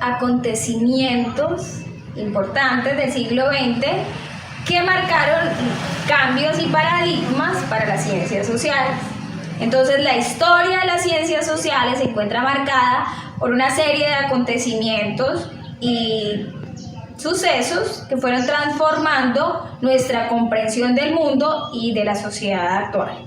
Acontecimientos importantes del siglo XX que marcaron cambios y paradigmas para las ciencias sociales. Entonces, la historia de las ciencias sociales se encuentra marcada por una serie de acontecimientos y sucesos que fueron transformando nuestra comprensión del mundo y de la sociedad actual.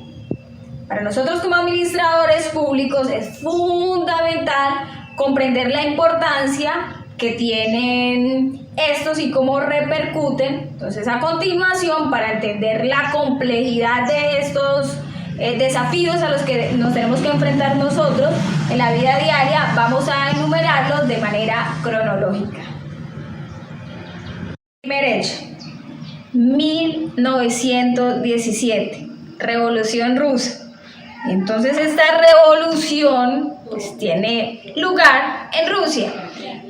Para nosotros como administradores públicos es fundamental comprender la importancia que tienen estos y cómo repercuten. Entonces, a continuación, para entender la complejidad de estos desafíos a los que nos tenemos que enfrentar nosotros en la vida diaria, vamos a enumerarlos de manera cronológica. Primer hecho, 1917, Revolución Rusa. Entonces, esta revolución tiene lugar en Rusia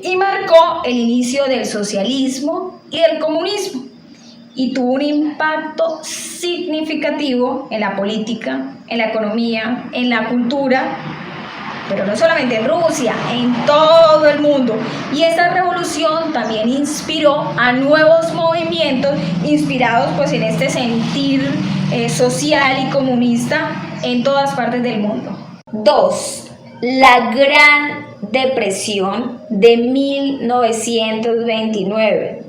y marcó el inicio del socialismo y del comunismo y tuvo un impacto significativo en la política, en la economía, en la cultura, pero no solamente en Rusia, en todo el mundo. Y esta revolución también inspiró a nuevos movimientos inspirados en este sentir social y comunista en todas partes del mundo. 2. La Gran Depresión de 1929.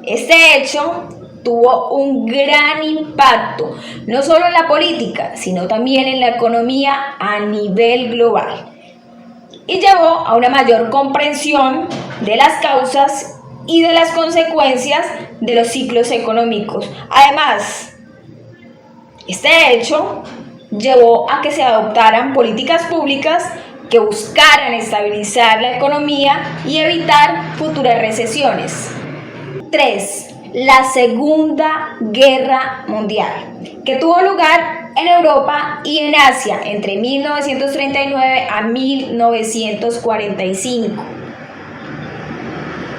Este hecho tuvo un gran impacto, no solo en la política, sino también en la economía a nivel global, y llevó a una mayor comprensión de las causas y de las consecuencias de los ciclos económicos. Además, este hecho llevó a que se adoptaran políticas públicas que buscaran estabilizar la economía y evitar futuras recesiones. 3. La Segunda Guerra Mundial, que tuvo lugar en Europa y en Asia entre 1939 a 1945.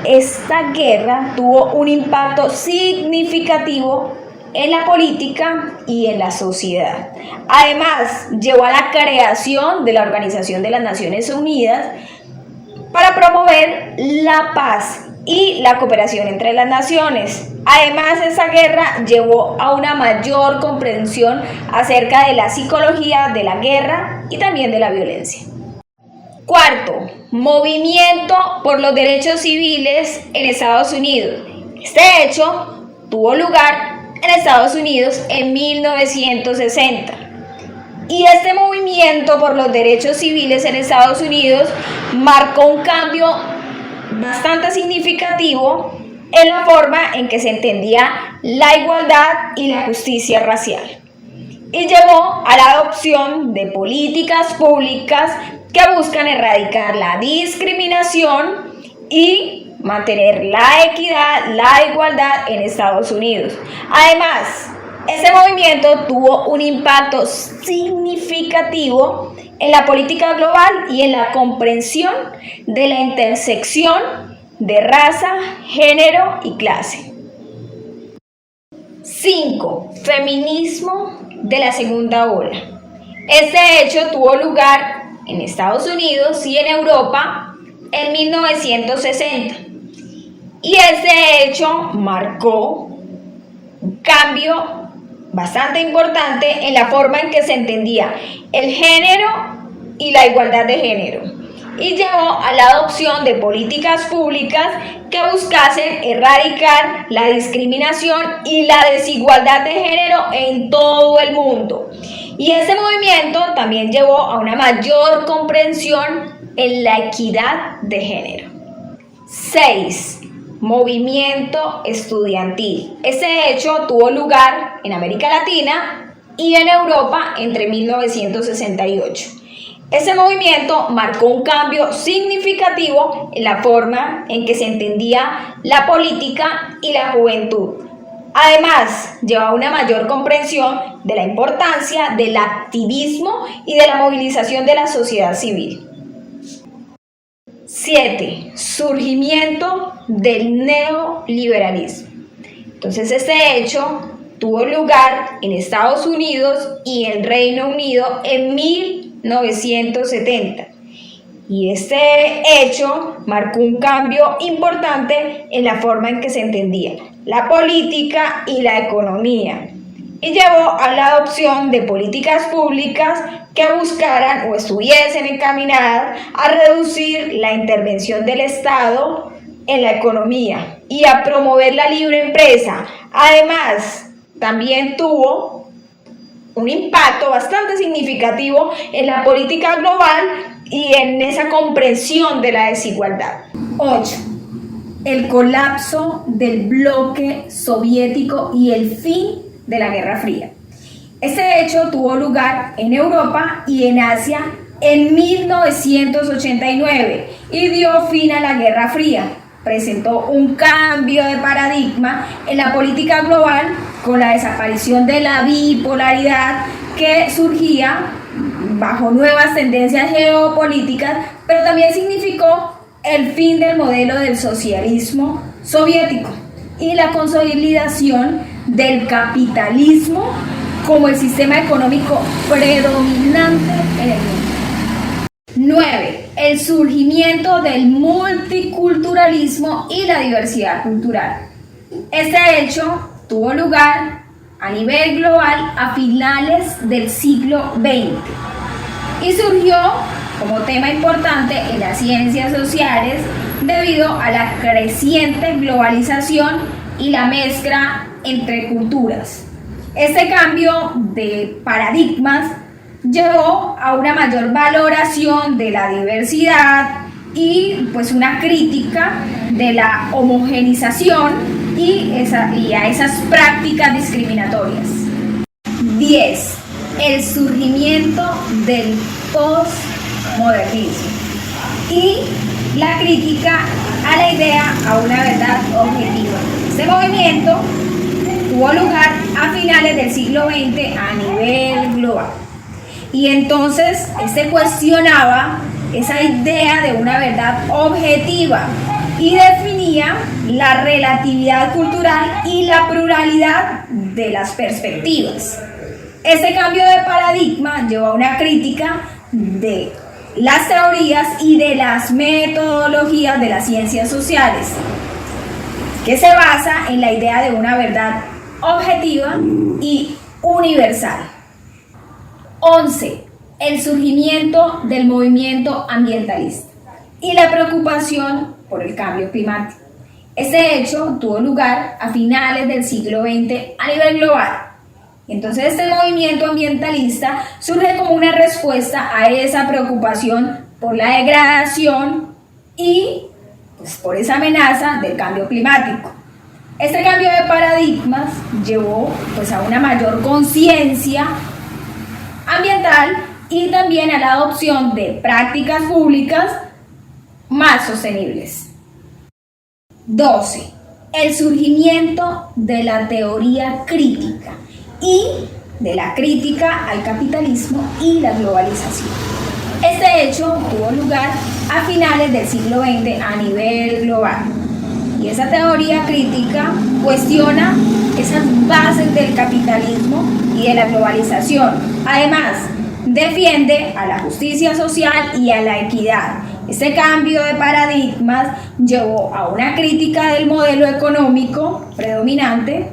Esta guerra tuvo un impacto significativo en la política y en la sociedad. Además, llevó a la creación de la Organización de las Naciones Unidas para promover la paz y la cooperación entre las naciones. Además, esa guerra llevó a una mayor comprensión acerca de la psicología de la guerra y también de la violencia. 4. Movimiento por los derechos civiles en Estados Unidos. Este hecho tuvo lugar en Estados Unidos en 1960. Y este movimiento por los derechos civiles en Estados Unidos marcó un cambio bastante significativo en la forma en que se entendía la igualdad y la justicia racial, y llevó a la adopción de políticas públicas que buscan erradicar la discriminación y mantener la equidad, la igualdad en Estados Unidos. Además, este movimiento tuvo un impacto significativo en la política global y en la comprensión de la intersección de raza, género y clase. 5. Feminismo de la segunda ola. Este hecho tuvo lugar en Estados Unidos y en Europa en 1960. Y este hecho marcó un cambio bastante importante en la forma en que se entendía el género y la igualdad de género, y llevó a la adopción de políticas públicas que buscasen erradicar la discriminación y la desigualdad de género en todo el mundo. Y este movimiento también llevó a una mayor comprensión en la equidad de género. 6. Movimiento estudiantil. Este hecho tuvo lugar en América Latina y en Europa entre 1968. Ese movimiento marcó un cambio significativo en la forma en que se entendía la política y la juventud. Además, llevó a una mayor comprensión de la importancia del activismo y de la movilización de la sociedad civil. 7. Surgimiento del neoliberalismo. Entonces, este hecho tuvo lugar en Estados Unidos y en Reino Unido en 1970. Y este hecho marcó un cambio importante en la forma en que se entendía la política y la economía, y llevó a la adopción de políticas públicas que buscaran o estuviesen encaminadas a reducir la intervención del Estado en la economía y a promover la libre empresa. Además, también tuvo un impacto bastante significativo en la política global y en esa comprensión de la desigualdad. 8. El colapso del bloque soviético y el fin de la Guerra Fría. Este hecho tuvo lugar en Europa y en Asia en 1989 y dio fin a la Guerra Fría. Presentó un cambio de paradigma en la política global con la desaparición de la bipolaridad que surgía bajo nuevas tendencias geopolíticas, pero también significó el fin del modelo del socialismo soviético y la consolidación del capitalismo como el sistema económico predominante en el mundo. 9. El surgimiento del multiculturalismo y la diversidad cultural. Este hecho tuvo lugar a nivel global a finales del siglo XX y surgió como tema importante en las ciencias sociales debido a la creciente globalización y la mezcla entre culturas. Este cambio de paradigmas llevó a una mayor valoración de la diversidad y pues una crítica de la homogenización y a esas prácticas discriminatorias. 10. El surgimiento del postmodernismo y la crítica a la idea a una verdad objetiva. Este movimiento tuvo lugar a finales del siglo XX a nivel global. Y entonces este cuestionaba esa idea de una verdad objetiva y definía la relatividad cultural y la pluralidad de las perspectivas. Este cambio de paradigma llevó a una crítica de las teorías y de las metodologías de las ciencias sociales, que se basa en la idea de una verdad objetiva y universal. 11. El surgimiento del movimiento ambientalista y la preocupación por el cambio climático. Este hecho tuvo lugar a finales del siglo XX a nivel global. Entonces este movimiento ambientalista surge como una respuesta a esa preocupación por la degradación y pues, por esa amenaza del cambio climático. Este cambio de paradigmas llevó pues, a una mayor conciencia ambiental y también a la adopción de prácticas públicas más sostenibles. 12. El surgimiento de la teoría crítica y de la crítica al capitalismo y la globalización. Este hecho tuvo lugar a finales del siglo XX a nivel global. Y esa teoría crítica cuestiona esas bases del capitalismo y de la globalización. Además, defiende a la justicia social y a la equidad. Este cambio de paradigmas llevó a una crítica del modelo económico predominante,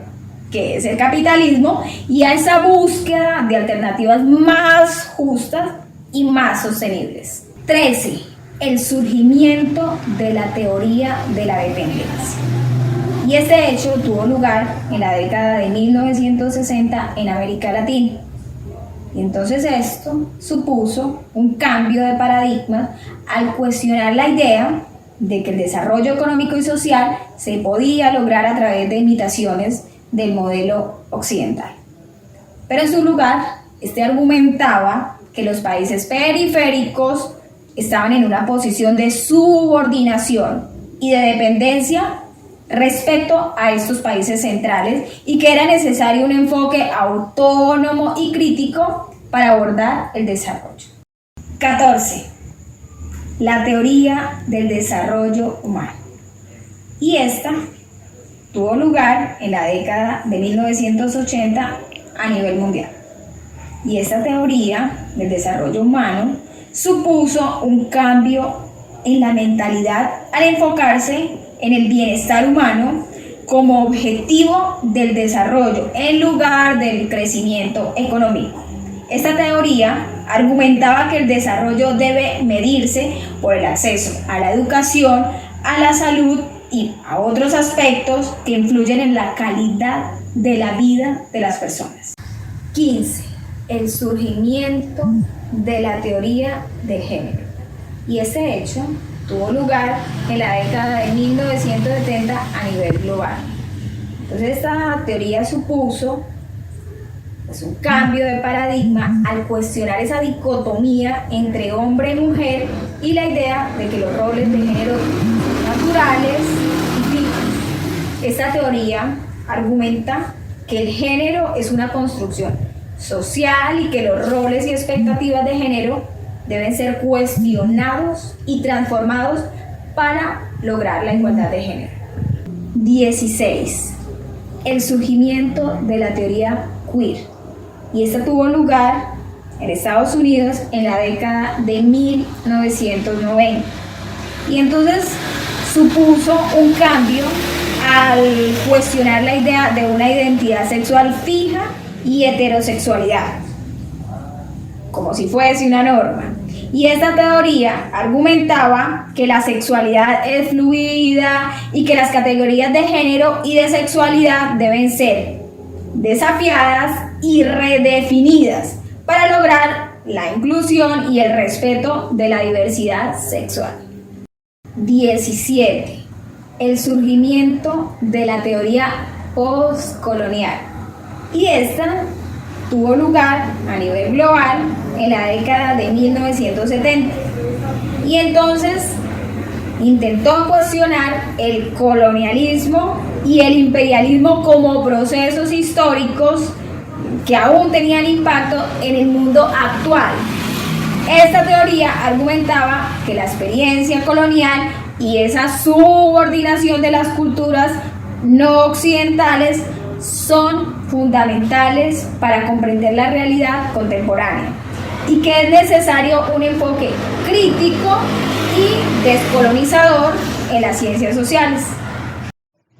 que es el capitalismo, y a esa búsqueda de alternativas más justas y más sostenibles. 13. El surgimiento de la teoría de la dependencia. Y este hecho tuvo lugar en la década de 1960 en América Latina. Y entonces esto supuso un cambio de paradigma al cuestionar la idea de que el desarrollo económico y social se podía lograr a través de imitaciones del modelo occidental. Pero en su lugar, este argumentaba que los países periféricos estaban en una posición de subordinación y de dependencia respecto a estos países centrales y que era necesario un enfoque autónomo y crítico para abordar el desarrollo. 14. La teoría del desarrollo humano. Y esta tuvo lugar en la década de 1980 a nivel mundial. Y esta teoría del desarrollo humano supuso un cambio en la mentalidad al enfocarse en el bienestar humano como objetivo del desarrollo en lugar del crecimiento económico. Esta teoría argumentaba que el desarrollo debe medirse por el acceso a la educación, a la salud y a otros aspectos que influyen en la calidad de la vida de las personas. 15. El surgimiento de la teoría de género. Y este hecho tuvo lugar en la década de 1970 a nivel global. Entonces esta teoría supuso un cambio de paradigma al cuestionar esa dicotomía entre hombre y mujer y la idea de que los roles de género son naturales y fijos. Esta teoría argumenta que el género es una construcción social y que los roles y expectativas de género deben ser cuestionados y transformados para lograr la igualdad de género. 16. El surgimiento de la teoría queer. Y esta tuvo lugar en Estados Unidos en la década de 1990. Y entonces supuso un cambio al cuestionar la idea de una identidad sexual fija y heterosexualidad, como si fuese una norma. Y esta teoría argumentaba que la sexualidad es fluida y que las categorías de género y de sexualidad deben ser desafiadas y redefinidas para lograr la inclusión y el respeto de la diversidad sexual. 17. El surgimiento de la teoría postcolonial. Y esta tuvo lugar a nivel global en la década de 1970. Y entonces intentó cuestionar el colonialismo y el imperialismo como procesos históricos que aún tenían impacto en el mundo actual. Esta teoría argumentaba que la experiencia colonial y esa subordinación de las culturas no occidentales son fundamentales para comprender la realidad contemporánea y que es necesario un enfoque crítico y descolonizador en las ciencias sociales.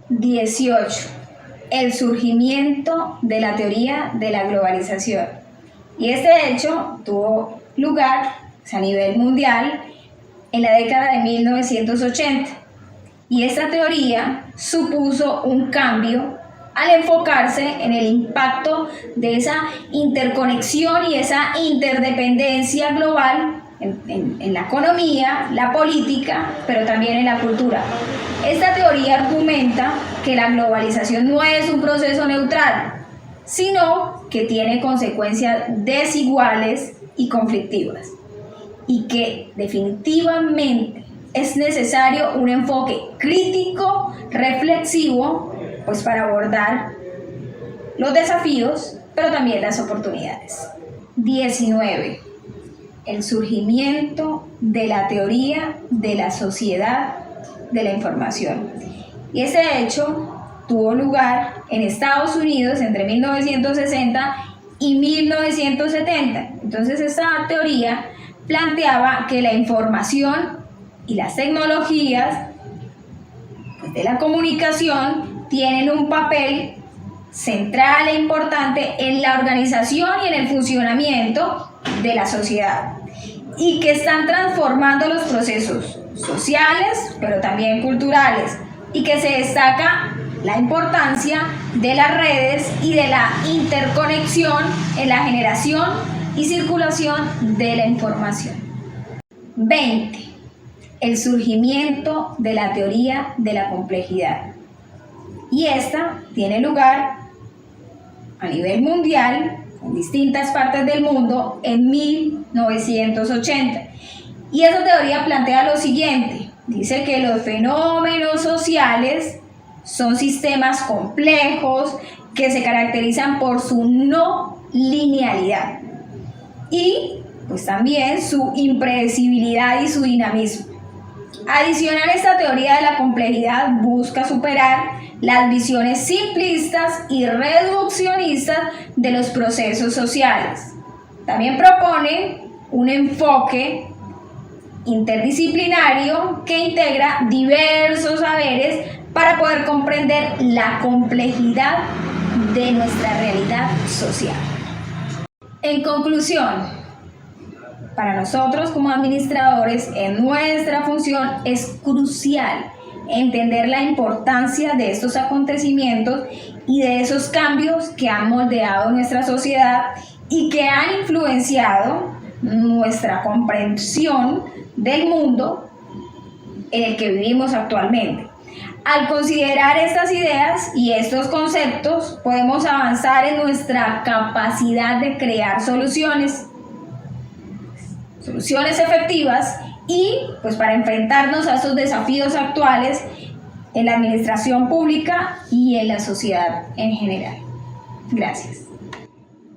18. El surgimiento de la teoría de la globalización. Y este hecho tuvo lugar a nivel mundial en la década de 1980. Y esta teoría supuso un cambio al enfocarse en el impacto de esa interconexión y esa interdependencia global en la economía, la política, pero también en la cultura. Esta teoría argumenta que la globalización no es un proceso neutral, sino que tiene consecuencias desiguales y conflictivas, y que definitivamente es necesario un enfoque crítico, reflexivo, pues para abordar los desafíos, pero también las oportunidades. 19. El surgimiento de la teoría de la sociedad de la información. Y ese hecho tuvo lugar en Estados Unidos entre 1960 y 1970. Entonces esta teoría planteaba que la información y las tecnologías de la comunicación tienen un papel central e importante en la organización y en el funcionamiento de la sociedad y que están transformando los procesos sociales, pero también culturales, y que se destaca la importancia de las redes y de la interconexión en la generación y circulación de la información. 20. El surgimiento de la teoría de la complejidad. Y esta tiene lugar a nivel mundial, en distintas partes del mundo, en 1980. Y esa teoría plantea lo siguiente: dice que los fenómenos sociales son sistemas complejos que se caracterizan por su no linealidad y pues también su impredecibilidad y su dinamismo. Adicional, esta teoría de la complejidad busca superar las visiones simplistas y reduccionistas de los procesos sociales. También propone un enfoque interdisciplinario que integra diversos saberes para poder comprender la complejidad de nuestra realidad social. En conclusión, para nosotros como administradores, en nuestra función es crucial entender la importancia de estos acontecimientos y de esos cambios que han moldeado nuestra sociedad y que han influenciado nuestra comprensión del mundo en el que vivimos actualmente. Al considerar estas ideas y estos conceptos, podemos avanzar en nuestra capacidad de crear soluciones efectivas y pues para enfrentarnos a estos desafíos actuales en la administración pública y en la sociedad en general. Gracias.